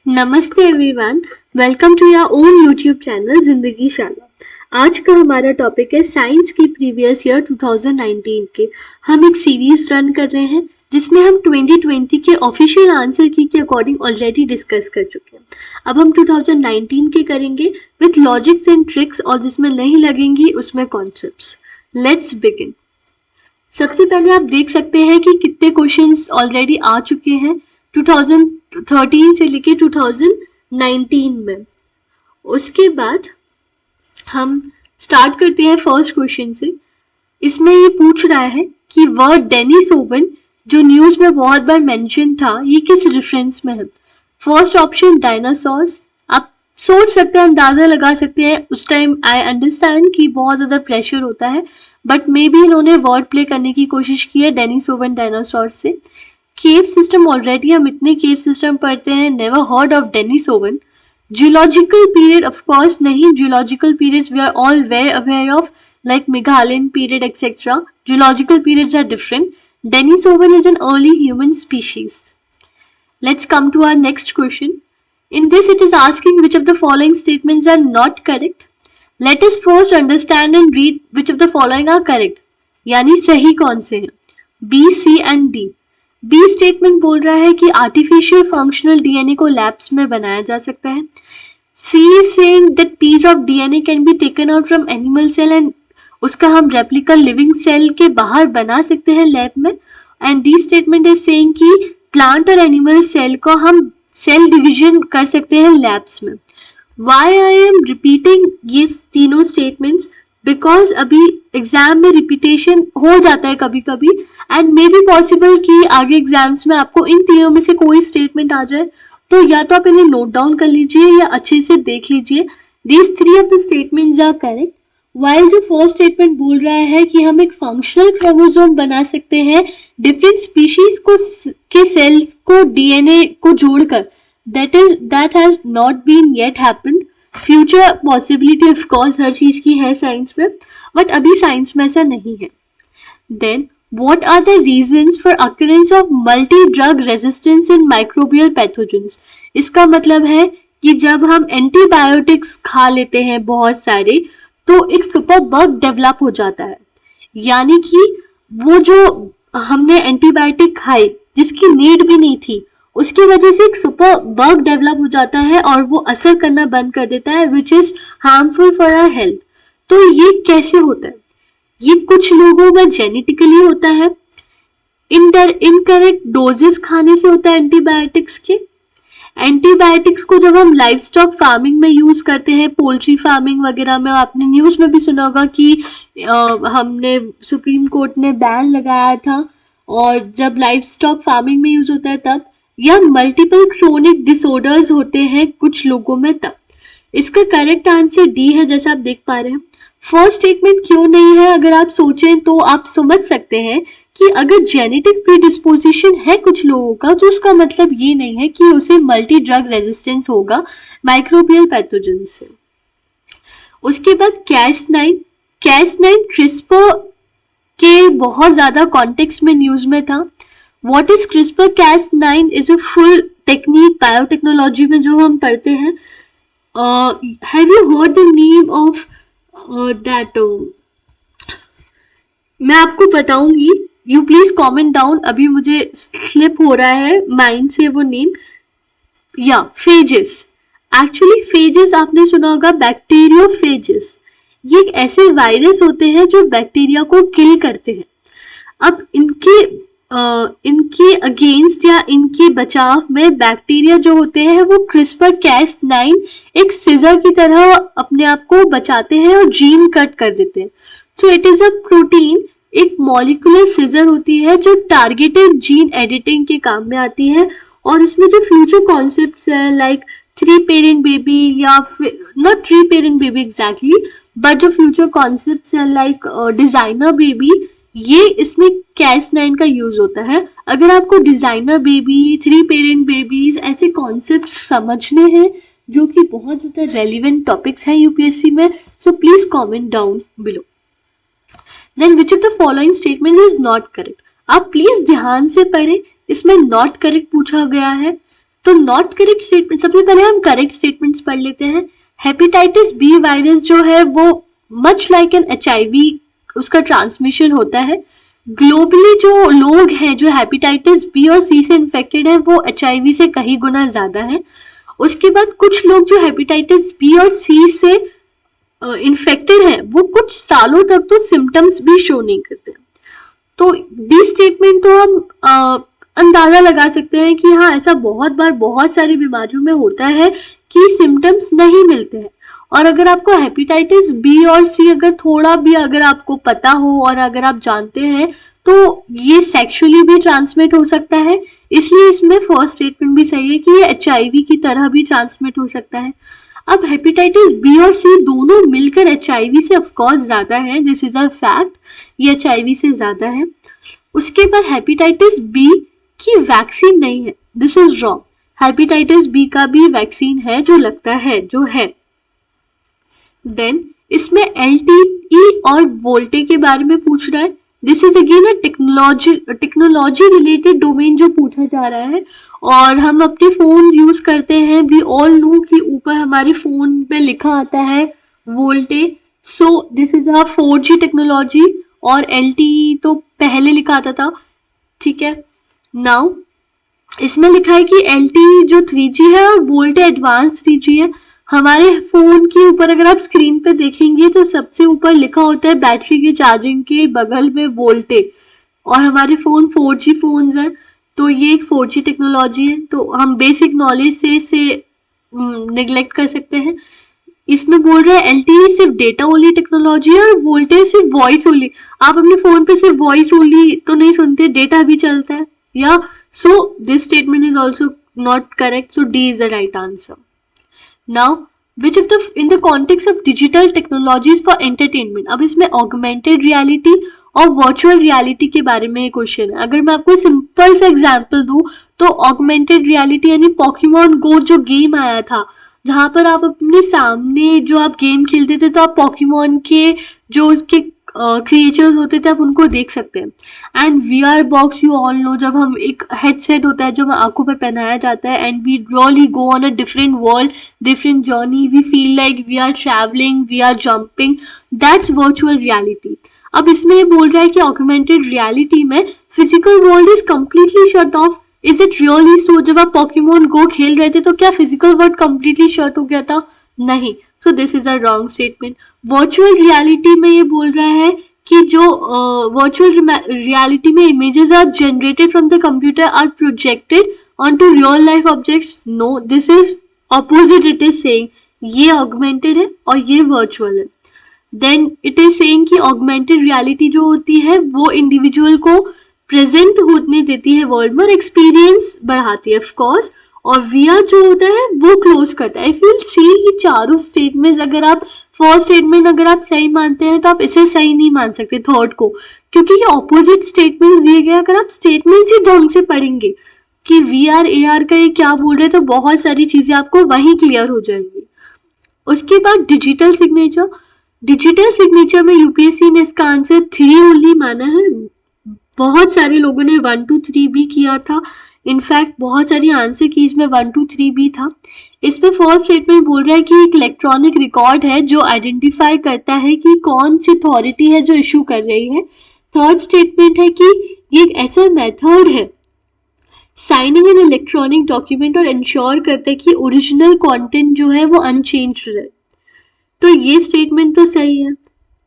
नमस्ते everyone, welcome to your own YouTube channel Zindagi Shala. आज का हमारा टॉपिक है साइंस की प्रीवियस ईयर 2019 के। हम एक सीरीज रन कर रहे हैं जिसमें हम 2020 के ऑफिशियल आंसर की के अकॉर्डिंग ऑलरेडी डिस्कस कर चुके हैं। अब हम 2019 के करेंगे विथ लॉजिक्स एंड ट्रिक्स, और जिसमें नहीं लगेंगी उसमें कॉन्सेप्ट्स। Let's begin. सबसे पहले आप देख सकते हैं कि कितने क्वेश्चंस ऑलरेडी आ चुके हैं 2013 से लेके 2019 में। उसके बाद हम स्टार्ट करते हैं फर्स्ट क्वेश्चन से। इसमें ये पूछ रहा है कि वर्ड डेनिसोवन जो न्यूज में बहुत बार मेंशन था, ये किस रेफरेंस में है। First option dinosaurs. आप सोच सकते हैं, अंदाजा लगा सकते हैं। उस टाइम आई अंडरस्टैंड कि बहुत ज्यादा प्रेशर होता है, बट मे बी इन्होंने वर्ड प्ले करने की कोशिश की है डेनिसोवन डायनासोर से। केव सिस्टम, ऑलरेडी हम इतने केव सिस्टम पढ़ते हैं, never heard of Denisovan. Geological period, of course नहीं। Geological periods we are all very aware of, like Meghalayan period etcetera. Geological periods are different. Denisovan is an early human species. Let's come to our next question. In this, it is asking which of the following statements are not correct. Let us first understand and read which of the following are correct. यानी सही कौन से हैं? B, C and D. B statement बोल रहा है कि artificial functional DNA को लैब्स में बनाया जा सकता है. C is saying that piece of DNA can be taken out from animal cell and उसका हम रेप्लिका लिविंग सेल के बाहर बना सकते हैं लैब में. And D statement is saying कि प्लांट और एनिमल सेल को हम सेल डिवीजन कर सकते हैं लैब्स में. वाई आई एम रिपीटिंग ये तीनों स्टेटमेंट्स? बिकॉज अभी एग्जाम में रिपीटेशन हो जाता है कभी कभी, एंड मे बी पॉसिबल कि आगे एग्जाम्स में आपको इन तीनों में से कोई स्टेटमेंट आ जाए. तो या तो आप इन्हें नोट डाउन कर लीजिए या अच्छे से देख लीजिए. These three of the statements are correct. While जो फर्स्ट स्टेटमेंट बोल रहा है कि हम एक फंक्शनल क्रोमोसोम बना सकते हैं डिफरेंट स्पीशीज को के सेल्स को डीएनए को जोड़कर, that has not been yet happened. Future possibility of course हर चीज की है साइंस में, बट अभी साइंस में ऐसा नहीं है. Then what are the reasons for occurrence of multi-drug resistance in microbial pathogens? इसका मतलब है कि जब हम एंटीबायोटिक्स खा लेते हैं बहुत सारे, तो एक सुपर बग डेवलप हो जाता है. यानी कि वो जो हमने एंटीबायोटिक खाई जिसकी नीड भी नहीं थी, उसकी वजह से एक सुपर बग डेवलप हो जाता है और वो असर करना बंद कर देता है, which is harmful for our health. तो ये कैसे होता है? ये कुछ लोगों में जेनेटिकली होता है, इनकरेक्ट डोजेस खाने से होता है एंटीबायोटिक्स के. एंटीबायोटिक्स को जब हम लाइव स्टॉक फार्मिंग में यूज करते हैं, पोल्ट्री फार्मिंग वगैरह में, आपने न्यूज में भी सुना होगा कि हमने सुप्रीम कोर्ट ने बैन लगाया था, और जब लाइव स्टॉक फार्मिंग में यूज होता है तब, या मल्टीपल क्रोनिक डिसऑर्डर्स होते हैं कुछ लोगों में तब. इसका करेक्ट आंसर डी है, जैसा आप देख पा रहे हैं. फर्स्ट स्टेटमेंट क्यों नहीं है, अगर आप सोचें तो आप समझ सकते हैं कि अगर जेनेटिक प्रीडिस्पोजिशन है कुछ लोगों का, तो उसका मतलब ये नहीं है कि उसे मल्टी ड्रग रेजिस्टेंस होगा माइक्रोबियल पैथोजन से. उसके बाद Cas9 क्रिस्पर के बहुत ज्यादा कॉन्टेक्स्ट में न्यूज में था. What is CRISPR Cas9 is a full technique biotechnology में जो हम पढ़ते हैं. Have you heard the name of that? मैं आपको बताऊंगी, यू प्लीज कमेंट डाउन. अभी मुझे स्लिप हो रहा है माइंड से वो नेम. या फेजेस. एक्चुअली फेजेस आपने सुना होगा, बैक्टीरियोफेजेस. ये एक ऐसे वायरस होते हैं जो बैक्टीरिया को किल करते हैं. अब इनके अगेंस्ट या इनके बचाव में बैक्टीरिया जो होते हैं वो क्रिस्पर Cas9 एक सीजर की तरह अपने आप को बचाते हैं और जीन कट कर देते हैं. So it is a protein, एक मॉलिक्यूलर सीजर होती है जो टारगेटेड जीन एडिटिंग के काम में आती है. और इसमें जो फ्यूचर कॉन्सेप्ट्स है, लाइक 3 पेरेंट बेबी, या not 3 parent baby exactly, but जो फ्यूचर कॉन्सेप्ट्स है लाइक डिजाइनर बेबी, ये इसमें Cas9 का यूज होता है. अगर आपको डिजाइनर बेबी, 3 पेरेंट बेबीज ऐसे कॉन्सेप्ट समझने हैं जो कि बहुत ज्यादा रेलिवेंट टॉपिक्स हैं यूपीएससी में, so please comment down below. Then which of the following statement is not correct? आप प्लीज ध्यान से पढ़ें, इसमें नॉट करेक्ट पूछा गया है. तो नॉट करेक्ट स्टेटमेंट, सबसे पहले हम करेक्ट स्टेटमेंट्स पढ़ लेते हैं। हेपेटाइटिस बी वायरस जो है वो मच लाइक एन HIV उसका ट्रांसमिशन होता है। ग्लोबली जो लोग हैं जो हेपेटाइटिस बी और सी से इन्फेक्टेड है वो HIV से कई गुना ज्यादा है। उसके बाद कुछ लोग जो हेपेटाइटिस बी और सी से इन्फेक्टेड है वो कुछ सालों तक तो सिम्टम्स भी शो नहीं करते। तो दी स्टेटमेंट तो हम अंदाजा लगा सकते हैं कि हाँ ऐसा बहुत बार बहुत सारी बीमारियों में होता है कि सिम्टम्स नहीं मिलते हैं। और अगर आपको हेपेटाइटिस बी और सी अगर थोड़ा भी अगर आपको पता हो और अगर आप जानते हैं तो ये सेक्सुअली भी ट्रांसमिट हो सकता है, इसलिए इसमें फर्स्ट स्टेटमेंट भी सही है कि ये HIV की तरह भी ट्रांसमिट हो सकता है। अब हेपेटाइटिस बी और सी दोनों मिलकर HIV से ऑफकोर्स ज्यादा है, दिस इज अ फैक्ट, ये HIV से ज्यादा है। उसके बाद हेपेटाइटिस बी की वैक्सीन नहीं है, this is wrong. Hepatitis B का भी वैक्सीन है जो लगता है जो है। देन इसमें LTE और वोल्टे के बारे में पूछ रहा है, this is again a technology related domain जो पूछा जा रहा है। और हम अपने फोन यूज करते हैं, वी ऑल नो कि ऊपर हमारे फोन पे लिखा आता है VoLTE, so this is a 4G technology और LTE तो पहले लिखा आता था, ठीक है। नाउ इसमें लिखा है कि LTE जो 3G है और वोल्टे एडवांस 3G है। हमारे फोन के ऊपर अगर आप स्क्रीन पे देखेंगे तो सबसे ऊपर लिखा होता है बैटरी के चार्जिंग के बगल में वोल्टे, और हमारे फोन 4G फोन्स हैं तो ये एक 4G टेक्नोलॉजी है, तो हम बेसिक नॉलेज से इसे निगलेक्ट कर सकते हैं। इसमें बोल रहे हैं LTE सिर्फ डेटा ओनली टेक्नोलॉजी है और वोल्टेज सिर्फ वॉइस ओनली। आप अपने फोन पे सिर्फ वॉइस ओनली तो नहीं सुनते, डेटा भी चलता है, या so this statement is also not correct, so D is the right answer. Now, which of the in the context of digital technologies for entertainment, अब इसमें augmented reality और virtual reality के बारे में क्वेश्चन है। अगर मैं आपको सिंपल सा एग्जांपल दूं तो augmented reality यानी Pokemon Go जो गेम आया था जहां पर आप अपने सामने जो आप गेम खेलते थे तो आप Pokemon के जो उसके क्रिएचर्स होते थे आप उनको देख सकते हैं। And VR box you all know, जब हम एक हेडसेट होता है जो हमें आंखों पे पहनाया जाता है and we really go on a different world, different journey, we feel like we are travelling, we are jumping, that's virtual reality. अब इसमें ये बोल रहा है कि ऑगमेंटेड रियलिटी में physical world is completely shut off. Is it really so? जब आप पोकेमोन गो खेल रहे थे तो क्या फिजिकल वर्ल्ड कंप्लीटली शट हो गया था? नहीं, so this is a wrong statement. Virtual reality में ये बोल रहा है कि जो वर्चुअल रियलिटी में images are generated from the computer are projected on to real life objects. No, this is opposite, it is saying ये ऑगमेंटेड है और ये वर्चुअल है। देन इट इज सेइंग कि ऑगमेंटेड रियलिटी जो होती है वो इंडिविजुअल को प्रेजेंट होने देती है वर्ल्ड में और एक्सपीरियंस बढ़ाती है ऑफकोर्स, और VR जो होता है वो क्लोज करता है। इफ यू सी ये चारों स्टेटमेंट्स, अगर आप फर्स्ट स्टेटमेंट अगर आप सही मानते हैं तो आप इसे सही नहीं मान सकते थर्ड को, क्योंकि ये ऑपोजिट स्टेटमेंट्स दिए गए। अगर आप स्टेटमेंट्स ही ढंग से पढ़ेंगे कि VR AR का ये क्या बोल रहे हैं तो बहुत सारी चीजें आपको वहीं क्लियर हो जाएंगी। उसके बाद डिजिटल सिग्नेचर, डिजिटल सिग्नेचर में UPSC ने इसका आंसर 3 ओनली माना है। बहुत सारे लोगों ने 1 2 3 भी किया था, इनफैक्ट बहुत सारी आंसर की इसमें 1 2 3 भी था। इसमें फर्स्ट स्टेटमेंट बोल रहा है कि एक इलेक्ट्रॉनिक रिकॉर्ड है जो आइडेंटिफाई करता है कि कौन सी अथॉरिटी है जो इशू कर रही है। थर्ड स्टेटमेंट है कि ये एक ऐसा मेथड है साइनिंग एन इलेक्ट्रॉनिक डॉक्यूमेंट और इंश्योर करता है कि ओरिजिनल कंटेंट जो है वो अनचेंज्ड रहे। तो ये स्टेटमेंट तो सही है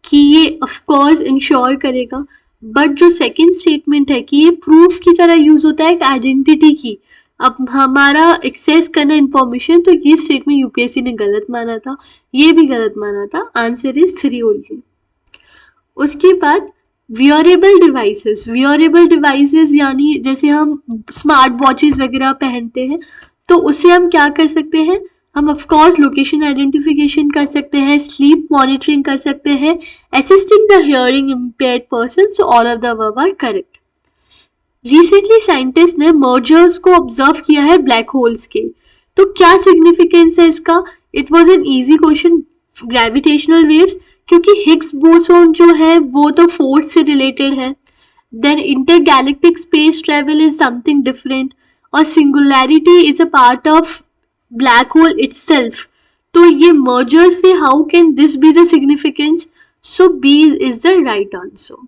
कि ये ऑफ कोर्स इंश्योर करेगा, बट जो सेकंड स्टेटमेंट है कि ये प्रूफ की तरह यूज होता है एक आइडेंटिटी की, अब हमारा एक्सेस करना इंफॉर्मेशन, तो ये स्टेटमेंट UPSC ने गलत माना था, ये भी गलत माना था। Answer is 3 only. उसके बाद वियरेबल डिवाइसेस, वियरेबल डिवाइसेस यानी जैसे हम स्मार्ट वॉचेस वगैरह पहनते हैं तो उससे हम क्या कर सकते हैं, हम ऑफ कोर्स लोकेशन आइडेंटिफिकेशन कर सकते हैं, स्लीप मॉनिटरिंग कर सकते हैं, assisting the hearing impaired person, so all of the above are correct. Recently scientist ने मर्जर्स को ऑब्जर्व किया है ब्लैक होल्स के, तो क्या सिग्निफिकेंस है इसका? It was an easy question, gravitational waves, क्योंकि हिग्स बोसोन जो है वो तो फोर्स से रिलेटेड है। Then intergalactic space travel is something different, और singularity is a part of black hole itself, तो ये मर्जर से how can this be the significance? So B is the right answer.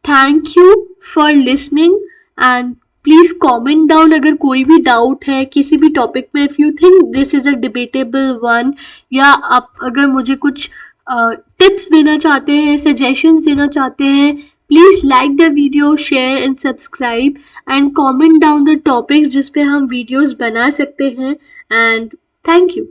Thank you for listening and please comment down अगर कोई भी doubt है किसी भी टॉपिक में, if you think this is a debatable one, या आप अगर मुझे कुछ टिप्स देना चाहते हैं, सजेशंस देना चाहते हैं, please like the video, share and subscribe and comment down the topics जिस पे हम वीडियोस बना सकते हैं. And thank you.